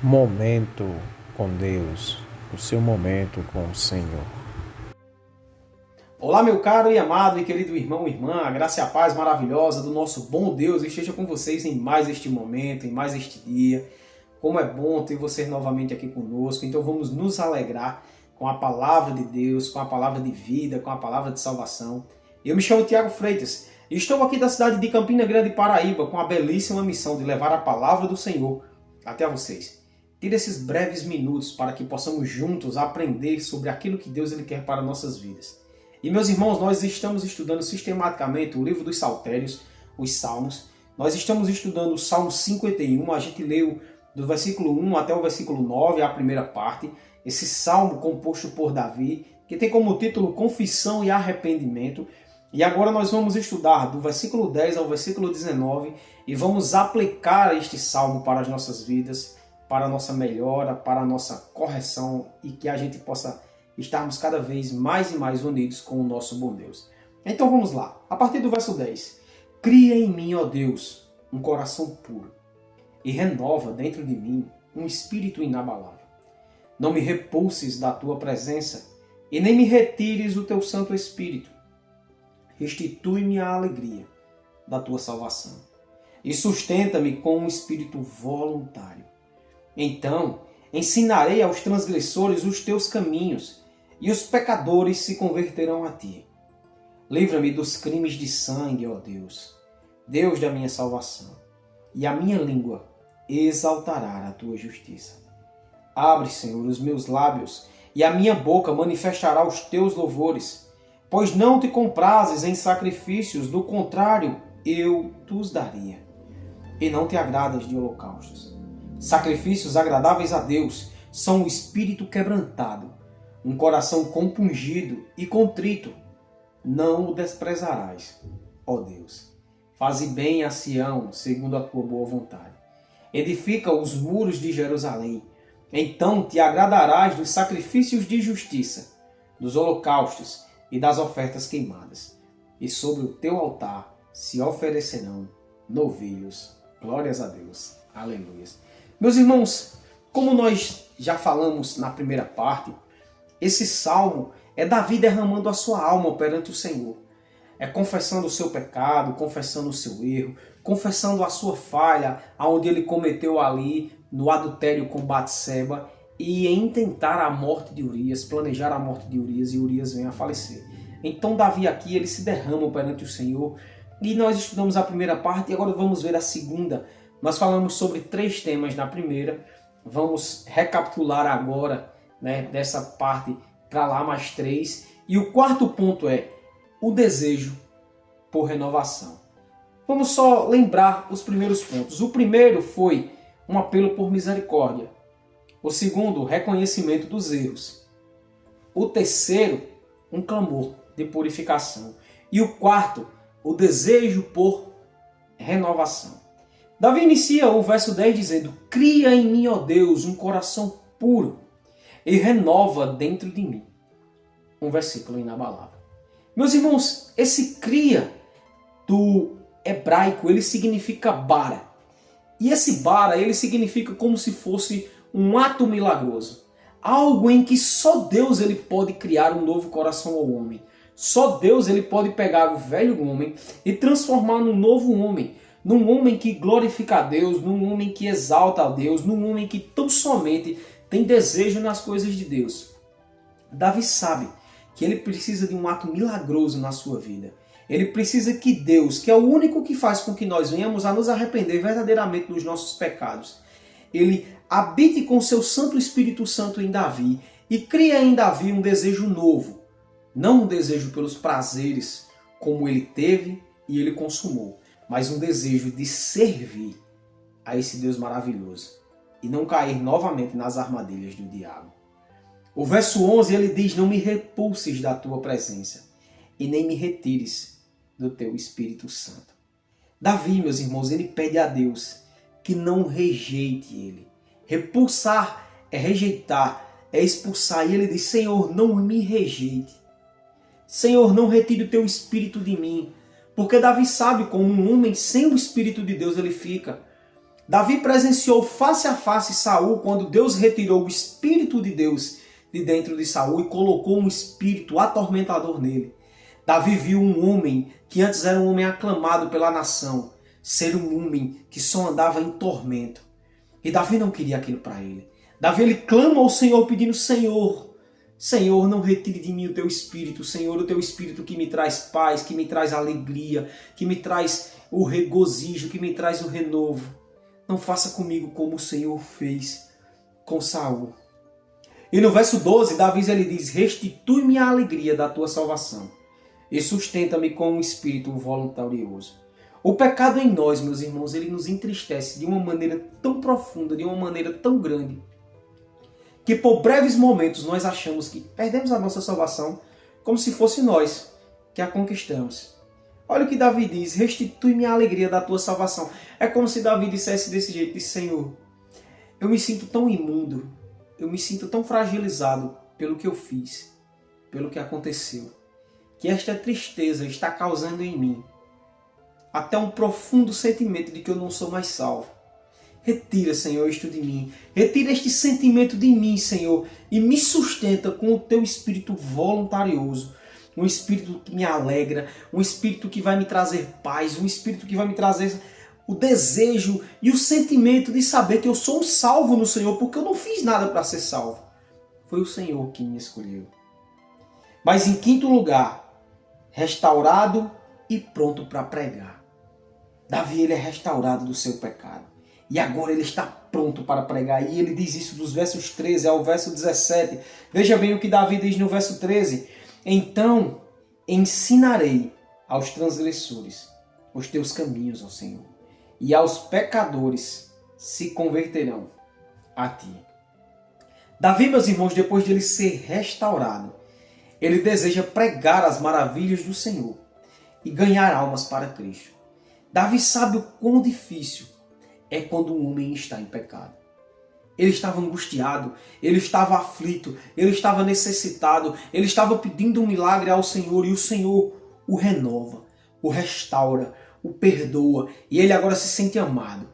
Momento com Deus, o seu momento com o Senhor. Olá, meu caro e amado e querido irmão e irmã, a graça e a paz maravilhosa do nosso bom Deus esteja com vocês em mais este momento, em mais este dia. Como é bom ter vocês novamente aqui conosco, então vamos nos alegrar com a palavra de Deus, com a palavra de vida, com a palavra de salvação. Eu me chamo Tiago Freitas e estou aqui da cidade de Campina Grande, Paraíba, com a belíssima missão de levar a palavra do Senhor até vocês. Tire esses breves minutos para que possamos juntos aprender sobre aquilo que Deus quer para nossas vidas. E meus irmãos, nós estamos estudando sistematicamente o livro dos Saltérios, os Salmos. Nós estamos estudando o Salmo 51, a gente leu do versículo 1 até o versículo 9, a primeira parte. Esse salmo composto por Davi, que tem como título Confissão e Arrependimento. E agora nós vamos estudar do versículo 10 ao versículo 19 e vamos aplicar este salmo para as nossas vidas, para a nossa melhora, para a nossa correção e que a gente possa estarmos cada vez mais e mais unidos com o nosso bom Deus. Então vamos lá, a partir do verso 10. Cria em mim, ó Deus, um coração puro e renova dentro de mim um espírito inabalável. Não me repulses da tua presença e nem me retires o teu Santo Espírito. Restitui-me a alegria da tua salvação e sustenta-me com um espírito voluntário. Então ensinarei aos transgressores os teus caminhos e os pecadores se converterão a ti. Livra-me dos crimes de sangue, ó Deus, Deus da minha salvação, e a minha língua exaltará a tua justiça. Abre, Senhor, os meus lábios, e a minha boca manifestará os teus louvores, pois não te comprases em sacrifícios, do contrário, eu te daria. E não te agradas de holocaustos. Sacrifícios agradáveis a Deus são o espírito quebrantado, um coração compungido e contrito. Não o desprezarás, ó Deus. Faze bem a Sião, segundo a tua boa vontade. Edifica os muros de Jerusalém. Então te agradarás dos sacrifícios de justiça, dos holocaustos e das ofertas queimadas. E sobre o teu altar se oferecerão novilhos. Glórias a Deus. Aleluia. Meus irmãos, como nós já falamos na primeira parte, esse salmo é Davi derramando a sua alma perante o Senhor. É confessando o seu pecado, confessando o seu erro, confessando a sua falha, aonde ele cometeu ali no adultério com Batseba e em tentar a morte de Urias, planejar a morte de Urias e Urias vem a falecer. Então Davi aqui ele se derrama perante o Senhor e nós estudamos a primeira parte e agora vamos ver a segunda. Nós falamos sobre 3 temas na primeira, vamos recapitular agora, dessa parte para lá mais 3. E o quarto ponto é o desejo por renovação. Vamos só lembrar os primeiros pontos. O primeiro foi um apelo por misericórdia. O segundo, reconhecimento dos erros. O terceiro, um clamor de purificação. E o quarto, o desejo por renovação. Davi inicia o verso 10 dizendo: cria em mim, ó Deus, um coração puro e renova dentro de mim. Um versículo inabalável. Meus irmãos, esse cria do hebraico, ele significa bara. E esse bara, ele significa como se fosse um ato milagroso. Algo em que só Deus ele pode criar um novo coração ao homem. Só Deus ele pode pegar o velho homem e transformar num novo homem. Num homem que glorifica a Deus, num homem que exalta a Deus, num homem que tão somente tem desejo nas coisas de Deus. Davi sabe que ele precisa de um ato milagroso na sua vida. Ele precisa que Deus, que é o único que faz com que nós venhamos a nos arrepender verdadeiramente dos nossos pecados, ele habite com seu Santo Espírito Santo em Davi e cria em Davi um desejo novo. Não um desejo pelos prazeres como ele teve e ele consumou, mas um desejo de servir a esse Deus maravilhoso e não cair novamente nas armadilhas do diabo. O verso 11 ele diz: não me repulses da tua presença e nem me retires do teu Espírito Santo. Davi, meus irmãos, ele pede a Deus que não rejeite ele. Repulsar é rejeitar, é expulsar. E ele diz: Senhor, não me rejeite. Senhor, não retire o teu Espírito de mim. Porque Davi sabe como um homem sem o Espírito de Deus ele fica. Davi presenciou face a face Saul quando Deus retirou o Espírito de Deus de dentro de Saul e colocou um espírito atormentador nele. Davi viu um homem que antes era um homem aclamado pela nação, ser um homem que só andava em tormento. E Davi não queria aquilo para ele. Davi ele clama ao Senhor pedindo: Senhor, Senhor, não retire de mim o teu espírito, Senhor, o teu espírito que me traz paz, que me traz alegria, que me traz o regozijo, que me traz o renovo. Não faça comigo como o Senhor fez com Saul. E no verso 12, Davi ele diz: restitui-me a alegria da tua salvação e sustenta-me com um espírito voluntarioso. O pecado em nós, meus irmãos, ele nos entristece de uma maneira tão profunda, de uma maneira tão grande, que por breves momentos nós achamos que perdemos a nossa salvação como se fosse nós que a conquistamos. Olha o que Davi diz: restitui-me a alegria da tua salvação. É como se Davi dissesse desse jeito: disse, Senhor, eu me sinto tão imundo, eu me sinto tão fragilizado pelo que eu fiz, pelo que aconteceu, que esta tristeza está causando em mim até um profundo sentimento de que eu não sou mais salvo. Retira, Senhor, isto de mim. Retira este sentimento de mim, Senhor, e me sustenta com o teu espírito voluntarioso. Um espírito que me alegra, um espírito que vai me trazer paz, um espírito que vai me trazer o desejo e o sentimento de saber que eu sou um salvo no Senhor, porque eu não fiz nada para ser salvo. Foi o Senhor que me escolheu. Mas em quinto lugar, restaurado e pronto para pregar. Davi ele é restaurado do seu pecado. E agora ele está pronto para pregar. E ele diz isso dos versos 13 ao verso 17. Veja bem o que Davi diz no verso 13. Então ensinarei aos transgressores os teus caminhos, ó Senhor, e aos pecadores se converterão a ti. Davi, meus irmãos, depois de ele ser restaurado, ele deseja pregar as maravilhas do Senhor e ganhar almas para Cristo. Davi sabe o quão difícil é quando um homem está em pecado. Ele estava angustiado, ele estava aflito, ele estava necessitado, ele estava pedindo um milagre ao Senhor e o Senhor o renova, o restaura, o perdoa e ele agora se sente amado.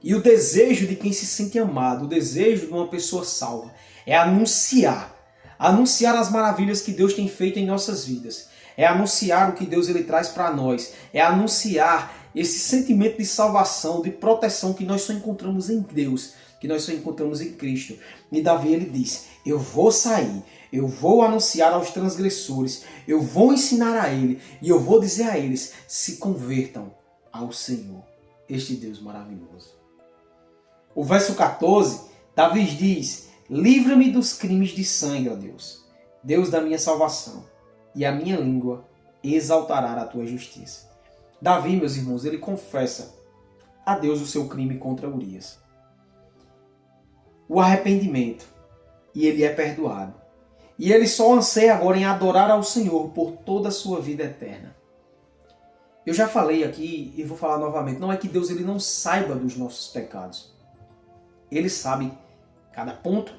E o desejo de quem se sente amado, o desejo de uma pessoa salva é anunciar as maravilhas que Deus tem feito em nossas vidas. É anunciar o que Deus ele traz para nós, é anunciar esse sentimento de salvação, de proteção que nós só encontramos em Deus, que nós só encontramos em Cristo. E Davi ele diz: eu vou sair, eu vou anunciar aos transgressores, eu vou ensinar a ele e eu vou dizer a eles: se convertam ao Senhor, este Deus maravilhoso. O verso 14, Davi diz: livra-me dos crimes de sangue, ó Deus, Deus da minha salvação, e a minha língua exaltará a tua justiça. Davi, meus irmãos, ele confessa a Deus o seu crime contra Urias. O arrependimento. E ele é perdoado. E ele só anseia agora em adorar ao Senhor por toda a sua vida eterna. Eu já falei aqui e vou falar novamente. Não é que Deus ele não saiba dos nossos pecados. Ele sabe cada ponto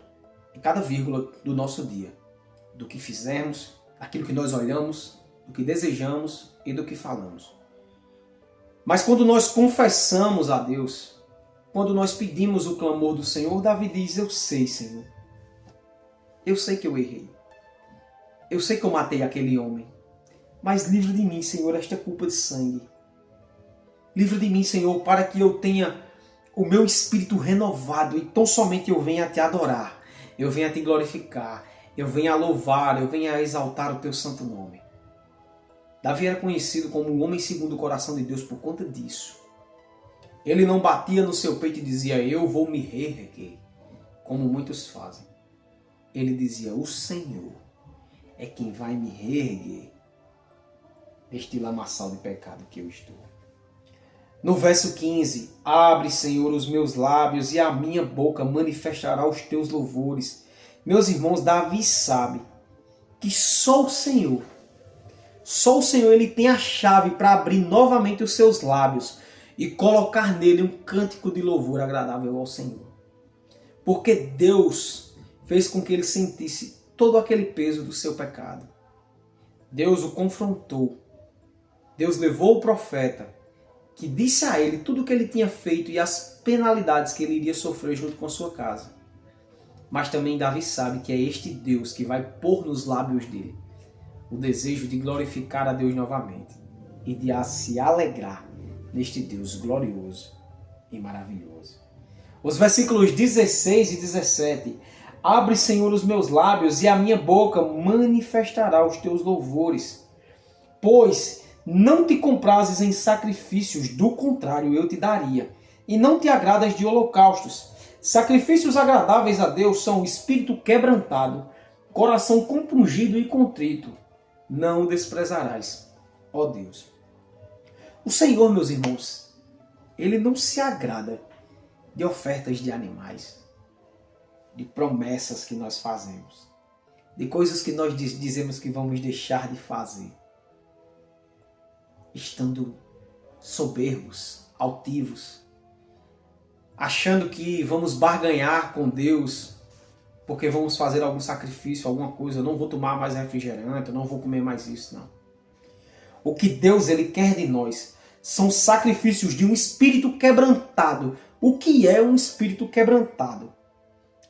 e cada vírgula do nosso dia. Do que fizemos, daquilo que nós olhamos, do que desejamos e do que falamos. Mas quando nós confessamos a Deus, quando nós pedimos o clamor do Senhor, Davi diz: eu sei, Senhor. Eu sei que eu errei. Eu sei que eu matei aquele homem. Mas livra de mim, Senhor, esta culpa de sangue. Livra de mim, Senhor, para que eu tenha o meu espírito renovado e tão somente eu venha te adorar, eu venha te glorificar, eu venha louvar, eu venha exaltar o teu santo nome. Davi era conhecido como um homem segundo o coração de Deus por conta disso. Ele não batia no seu peito e dizia: eu vou me reerguer, como muitos fazem. Ele dizia: o Senhor é quem vai me reerguer deste lamaçal de pecado que eu estou. No verso 15, abre, Senhor, os meus lábios e a minha boca manifestará os teus louvores. Meus irmãos, Davi sabe que só o Senhor ele tem a chave para abrir novamente os seus lábios e colocar nele um cântico de louvor agradável ao Senhor. Porque Deus fez com que ele sentisse todo aquele peso do seu pecado. Deus o confrontou. Deus levou o profeta, que disse a ele tudo o que ele tinha feito e as penalidades que ele iria sofrer junto com a sua casa. Mas também Davi sabe que é este Deus que vai pôr nos lábios dele o desejo de glorificar a Deus novamente e de se alegrar neste Deus glorioso e maravilhoso. Os versículos 16 e 17. Abre, Senhor, os meus lábios e a minha boca manifestará os teus louvores. Pois não te comprases em sacrifícios, do contrário eu te daria. E não te agradas de holocaustos. Sacrifícios agradáveis a Deus são o espírito quebrantado, coração compungido e contrito. Não o desprezarás, ó Deus. O Senhor, meus irmãos, Ele não se agrada de ofertas de animais, de promessas que nós fazemos, de coisas que nós dizemos que vamos deixar de fazer, estando soberbos, altivos, achando que vamos barganhar com Deus porque vamos fazer algum sacrifício, alguma coisa. Eu não vou tomar mais refrigerante, eu não vou comer mais isso, não. O que Deus ele quer de nós são sacrifícios de um espírito quebrantado. O que é um espírito quebrantado?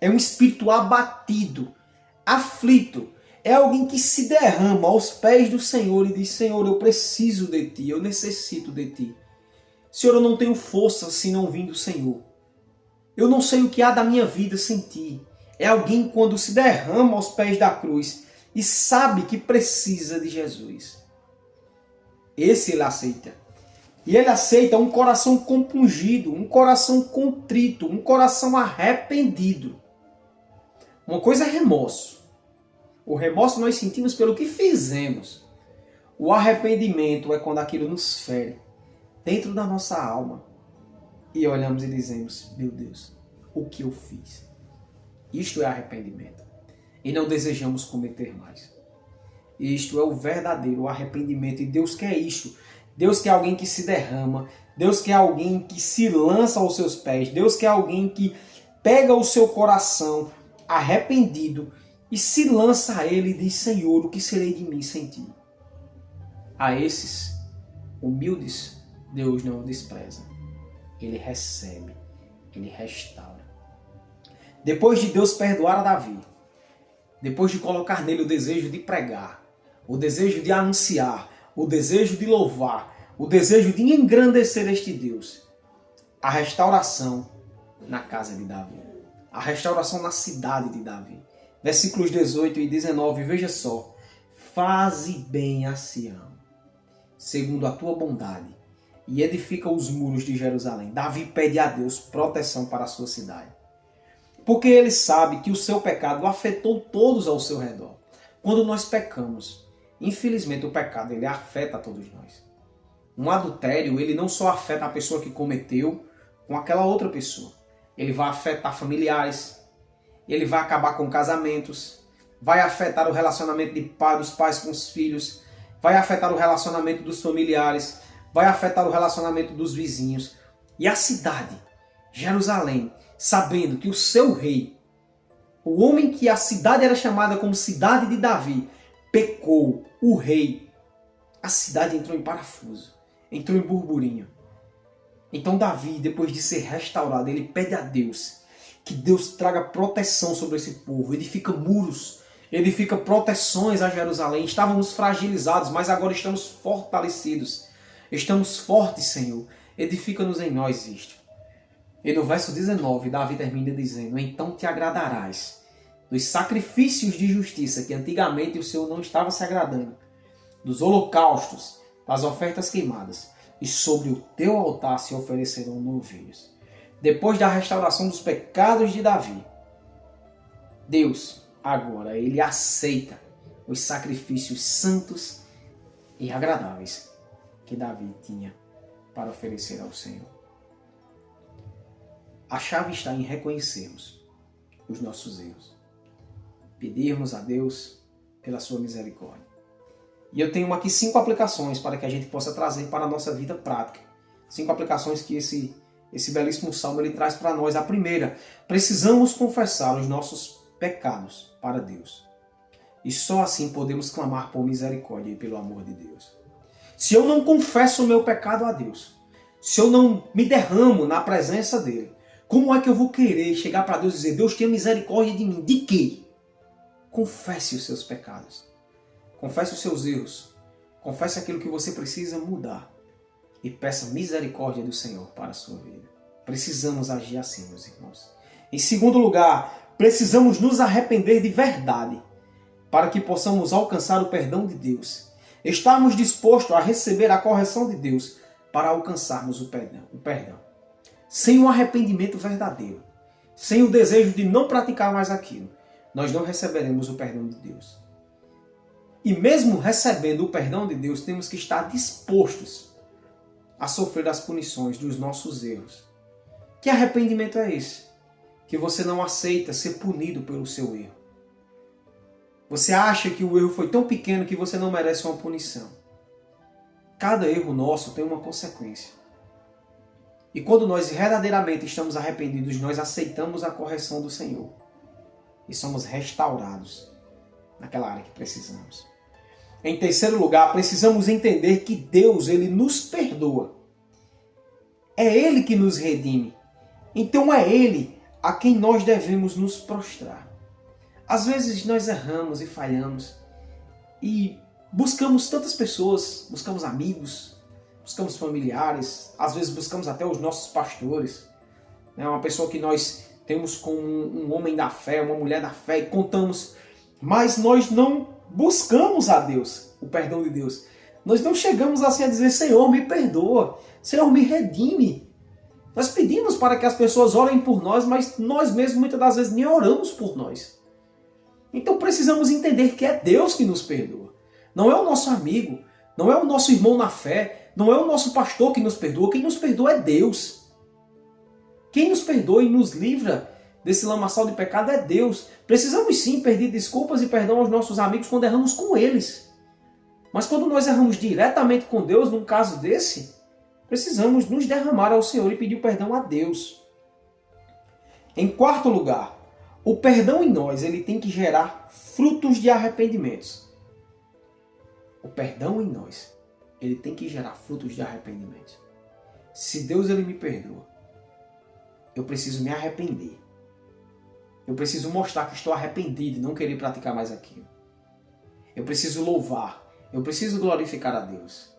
É um espírito abatido, aflito. É alguém que se derrama aos pés do Senhor e diz: Senhor, eu preciso de Ti, eu necessito de Ti. Senhor, eu não tenho força se não vir do Senhor. Eu não sei o que há da minha vida sem Ti. É alguém quando se derrama aos pés da cruz e sabe que precisa de Jesus. Esse ele aceita. E ele aceita um coração compungido, um coração contrito, um coração arrependido. Uma coisa é remorso. O remorso nós sentimos pelo que fizemos. O arrependimento é quando aquilo nos fere dentro da nossa alma. E olhamos e dizemos: meu Deus, o que eu fiz? Isto é arrependimento. E não desejamos cometer mais. Isto é o verdadeiro arrependimento. E Deus quer isto. Deus quer alguém que se derrama. Deus quer alguém que se lança aos seus pés. Deus quer alguém que pega o seu coração arrependido e se lança a Ele e diz: Senhor, o que serei de mim sem Ti? A esses humildes, Deus não despreza. Ele recebe. Ele restaura. Depois de Deus perdoar a Davi, depois de colocar nele o desejo de pregar, o desejo de anunciar, o desejo de louvar, o desejo de engrandecer este Deus, a restauração na casa de Davi, a restauração na cidade de Davi. Versículos 18 e 19, veja só. Faze bem a Sião, segundo a tua bondade, e edifica os muros de Jerusalém. Davi pede a Deus proteção para a sua cidade. Porque ele sabe que o seu pecado afetou todos ao seu redor. Quando nós pecamos, infelizmente o pecado ele afeta a todos nós. Um adultério, ele não só afeta a pessoa que cometeu com aquela outra pessoa. Ele vai afetar familiares, ele vai acabar com casamentos, vai afetar o relacionamento dos pais com os filhos, vai afetar o relacionamento dos familiares, vai afetar o relacionamento dos vizinhos. E a cidade, Jerusalém, sabendo que o seu rei, o homem que a cidade era chamada como cidade de Davi, pecou, o rei, a cidade entrou em parafuso, entrou em burburinho. Então Davi, depois de ser restaurado, ele pede a Deus que Deus traga proteção sobre esse povo, edifica muros, edifica proteções a Jerusalém. Estávamos fragilizados, mas agora estamos fortalecidos. Estamos fortes, Senhor. Edifica-nos em nós isto. E no verso 19, Davi termina dizendo: então te agradarás dos sacrifícios de justiça que antigamente o Senhor não estava se agradando, dos holocaustos, das ofertas queimadas, e sobre o teu altar se oferecerão novilhos. Depois da restauração dos pecados de Davi, Deus agora ele aceita os sacrifícios santos e agradáveis que Davi tinha para oferecer ao Senhor. A chave está em reconhecermos os nossos erros, pedirmos a Deus pela sua misericórdia. E eu tenho aqui 5 aplicações para que a gente possa trazer para a nossa vida prática. 5 aplicações que esse belíssimo salmo ele traz para nós. A primeira, precisamos confessar os nossos pecados para Deus. E só assim podemos clamar por misericórdia e pelo amor de Deus. Se eu não confesso o meu pecado a Deus, se eu não me derramo na presença dele, como é que eu vou querer chegar para Deus e dizer, Deus, tenha misericórdia de mim? De quê? Confesse os seus pecados. Confesse os seus erros. Confesse aquilo que você precisa mudar. E peça misericórdia do Senhor para a sua vida. Precisamos agir assim, meus irmãos. Em segundo lugar, precisamos nos arrepender de verdade, para que possamos alcançar o perdão de Deus. Estarmos dispostos a receber a correção de Deus para alcançarmos o perdão. Sem um arrependimento verdadeiro, sem o desejo de não praticar mais aquilo, nós não receberemos o perdão de Deus. E mesmo recebendo o perdão de Deus, temos que estar dispostos a sofrer as punições dos nossos erros. Que arrependimento é esse? Que você não aceita ser punido pelo seu erro. Você acha que o erro foi tão pequeno que você não merece uma punição. Cada erro nosso tem uma consequência. E quando nós verdadeiramente estamos arrependidos, nós aceitamos a correção do Senhor. E somos restaurados naquela área que precisamos. Em terceiro lugar, precisamos entender que Deus, Ele nos perdoa. É Ele que nos redime. Então é Ele a quem nós devemos nos prostrar. Às vezes nós erramos e falhamos e buscamos tantas pessoas, buscamos amigos, buscamos familiares, às vezes buscamos até os nossos pastores, né? Uma pessoa que nós temos como um homem da fé, uma mulher da fé e contamos, mas nós não buscamos a Deus, o perdão de Deus. Nós não chegamos assim a dizer, Senhor, me perdoa, Senhor, me redime. Nós pedimos para que as pessoas orem por nós, mas nós mesmos muitas das vezes nem oramos por nós. Então precisamos entender que é Deus que nos perdoa. Não é o nosso amigo, não é o nosso irmão na fé, não é o nosso pastor que nos perdoa. Quem nos perdoa é Deus. Quem nos perdoa e nos livra desse lamaçal de pecado é Deus. Precisamos sim pedir desculpas e perdão aos nossos amigos quando erramos com eles. Mas quando nós erramos diretamente com Deus, num caso desse, precisamos nos derramar ao Senhor e pedir perdão a Deus. Em quarto lugar, o perdão em nós, ele tem que gerar frutos de arrependimentos. O perdão em nós, ele tem que gerar frutos de arrependimento. Se Deus ele me perdoa, eu preciso me arrepender. Eu preciso mostrar que estou arrependido e não querer praticar mais aquilo. Eu preciso louvar, eu preciso glorificar a Deus.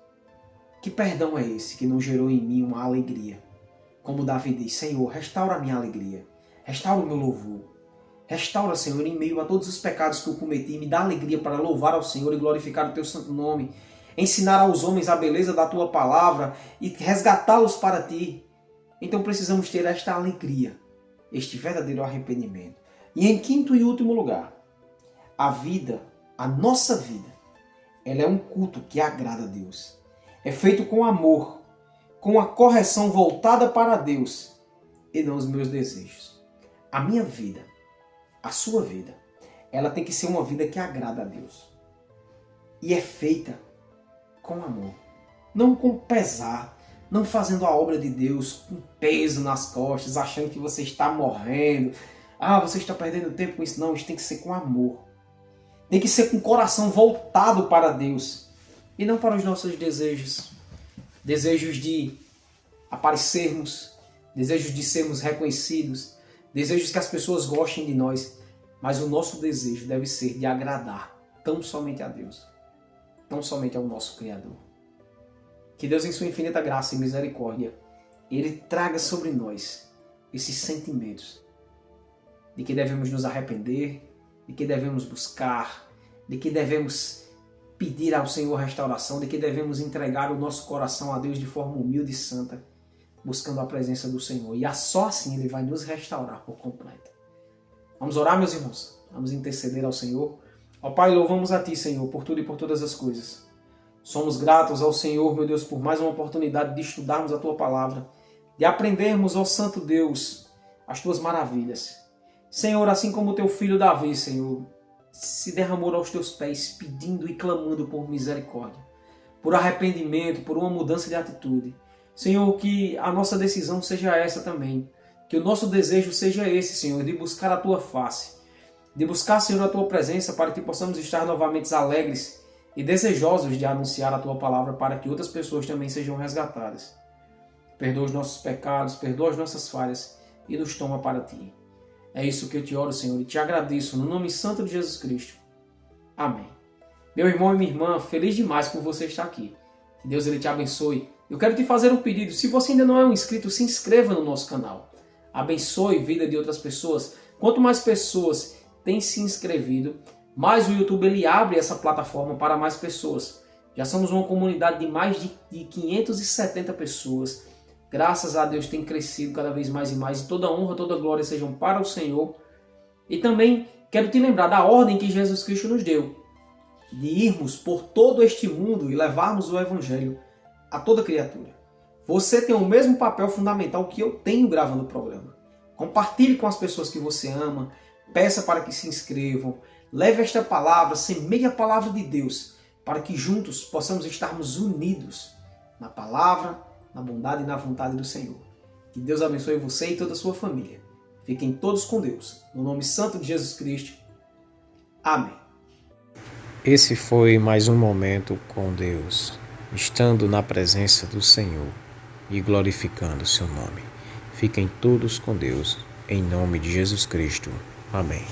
Que perdão é esse que não gerou em mim uma alegria? Como Davi diz, Senhor, restaura a minha alegria, restaura o meu louvor. Restaura, Senhor, em meio a todos os pecados que eu cometi, me dá alegria para louvar ao Senhor e glorificar o Teu santo nome, ensinar aos homens a beleza da Tua palavra e resgatá-los para Ti. Então precisamos ter esta alegria, este verdadeiro arrependimento. E em quinto e último lugar, a vida, a nossa vida, ela é um culto que agrada a Deus. É feito com amor, com a correção voltada para Deus e não os meus desejos. A minha vida, a sua vida, ela tem que ser uma vida que agrada a Deus. E é feita com amor, não com pesar, não fazendo a obra de Deus com peso nas costas, achando que você está morrendo. Você está perdendo tempo com isso. Não, isso tem que ser com amor. Tem que ser com o coração voltado para Deus e não para os nossos desejos. Desejos de aparecermos, desejos de sermos reconhecidos, desejos que as pessoas gostem de nós, mas o nosso desejo deve ser de agradar tão somente a Deus, tão somente ao nosso Criador. Que Deus, em sua infinita graça e misericórdia, Ele traga sobre nós esses sentimentos de que devemos nos arrepender, de que devemos buscar, de que devemos pedir ao Senhor restauração, de que devemos entregar o nosso coração a Deus de forma humilde e santa, buscando a presença do Senhor. E só assim Ele vai nos restaurar por completo. Vamos orar, meus irmãos? Vamos interceder ao Senhor. Ó Pai, louvamos a Ti, Senhor, por tudo e por todas as coisas. Somos gratos ao Senhor, meu Deus, por mais uma oportunidade de estudarmos a Tua palavra, de aprendermos, ó Santo Deus, as Tuas maravilhas. Senhor, assim como o Teu filho Davi, Senhor, se derramou aos Teus pés, pedindo e clamando por misericórdia, por arrependimento, por uma mudança de atitude. Senhor, que a nossa decisão seja essa também. Que o nosso desejo seja esse, Senhor, de buscar a Tua face. De buscar, Senhor, a Tua presença para que possamos estar novamente alegres e desejosos de anunciar a Tua palavra para que outras pessoas também sejam resgatadas. perdoa os nossos pecados, perdoa as nossas falhas e nos toma para Ti. É isso que eu te oro, Senhor, e te agradeço no nome santo de Jesus Cristo. Amém. Meu irmão e minha irmã, feliz demais por você estar aqui. Que Deus ele te abençoe. Eu quero te fazer um pedido. Se você ainda não é um inscrito, se inscreva no nosso canal. Abençoe a vida de outras pessoas. Quanto mais pessoas têm se inscrevido, mais o YouTube ele abre essa plataforma para mais pessoas. Já somos uma comunidade de mais de 570 pessoas. Graças a Deus tem crescido cada vez mais e mais. E toda honra, toda glória sejam para o Senhor. E também quero te lembrar da ordem que Jesus Cristo nos deu. De irmos por todo este mundo e levarmos o Evangelho a toda criatura. Você tem o mesmo papel fundamental que eu tenho gravando o programa. Compartilhe com as pessoas que você ama. Peça para que se inscrevam. Leve esta palavra, semeie a palavra de Deus, para que juntos possamos estarmos unidos na palavra, na bondade e na vontade do Senhor. Que Deus abençoe você e toda a sua família. Fiquem todos com Deus. No nome santo de Jesus Cristo. Amém. Esse foi mais um momento com Deus, estando na presença do Senhor e glorificando o seu nome. Fiquem todos com Deus, em nome de Jesus Cristo. Amém.